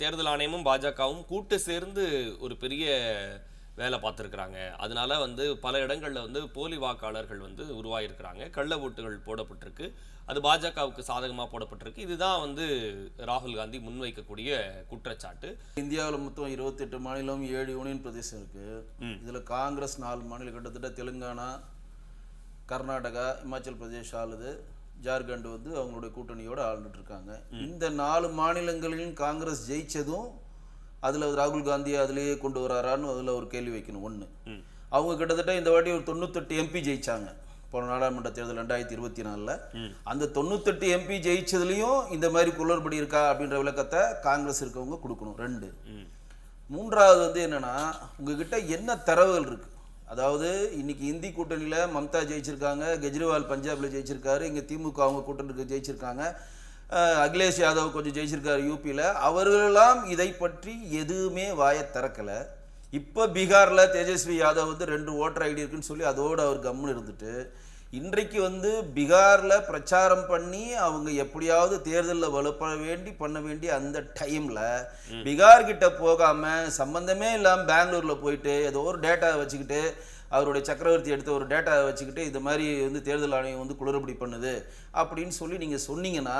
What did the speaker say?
தேர்தல் ஆணையமும் பாஜகவும் கூட்டு சேர்ந்து ஒரு பெரிய வேலை பார்த்துருக்குறாங்க. அதனால பல இடங்கள்ல போலி வாக்காளர்கள் உருவாகியிருக்கிறாங்க. கள்ள ஓட்டுகள் போடப்பட்டிருக்கு. அது பாஜகவுக்கு சாதகமா போடப்பட்டிருக்கு. இதுதான் ராகுல் காந்தி முன்வைக்கக்கூடிய குற்றச்சாட்டு. இந்தியாவில் மொத்தம் 28 மாநிலம் 7 யூனியன் பிரதேசம் இருக்கு. இதுல காங்கிரஸ் 4 மாநிலம், கிட்டத்தட்ட தெலுங்கானா, கர்நாடகா, இமாச்சல் பிரதேஷ் ஆளுது. ஜார்க்கண்ட் அவங்களுடைய கூட்டணியோடு ஆளுநர் இருக்காங்க. இந்த 4 மாநிலங்களிலும் காங்கிரஸ் ஜெயிச்சதும் அதுல ராகுல் காந்தி அதிலேயே கொண்டு வராரான்னு அதுல ஒரு கேள்வி வைக்கணும். ஒண்ணு, அவங்க கிட்டத்தட்ட இந்த வாட்டி ஒரு 98 எம்பி ஜெயிச்சாங்க போன நாடாளுமன்ற தேர்தல் 2024. அந்த 98 எம்பி ஜெயிச்சதுலயும் இந்த மாதிரி குளறுபடி இருக்கா அப்படின்ற விளக்கத்தை காங்கிரஸ் இருக்கவங்க கொடுக்கணும். 2, மூன்றாவது என்னன்னா, உங்ககிட்ட என்ன தரவுகள் இருக்கு? அதாவது இன்னைக்கு இந்தி கூட்டணியில மம்தா ஜெயிச்சிருக்காங்க, கெஜ்ரிவால் பஞ்சாப்ல ஜெயிச்சிருக்காரு, இங்க திமுக அவங்க கூட்டணிக்கு ஜெயிச்சிருக்காங்க, அகிலேஷ் யாதவ் கொஞ்சம் ஜெயிச்சிருக்காரு யூபியில். அவர்களெல்லாம் இதை பற்றி எதுவுமே வாயை திறக்கல. இப்போ பீகார்ல தேஜஸ்வி யாதவ் 2 ஓட்டர் ஐடி இருக்குன்னு சொல்லி அதோடு அவர் கம்முன்னு இருந்துட்டு, இன்றைக்கு பீகார்ல பிரச்சாரம் பண்ணி அவங்க எப்படியாவது தேர்தலில் பண்ண வேண்டிய அந்த டைம்ல பீகார் கிட்ட போகாம சம்பந்தமே இல்லாமல் பெங்களூர்ல போயிட்டு ஏதோ ஒரு டேட்டா வச்சுக்கிட்டு, அவருடைய சக்கரவர்த்தி எடுத்த ஒரு டேட்டாவை வச்சுக்கிட்டு இந்த மாதிரி தேர்தல் ஆணையம் குளறுபடி பண்ணுது அப்படின்னு சொல்லி நீங்க சொன்னீங்கன்னா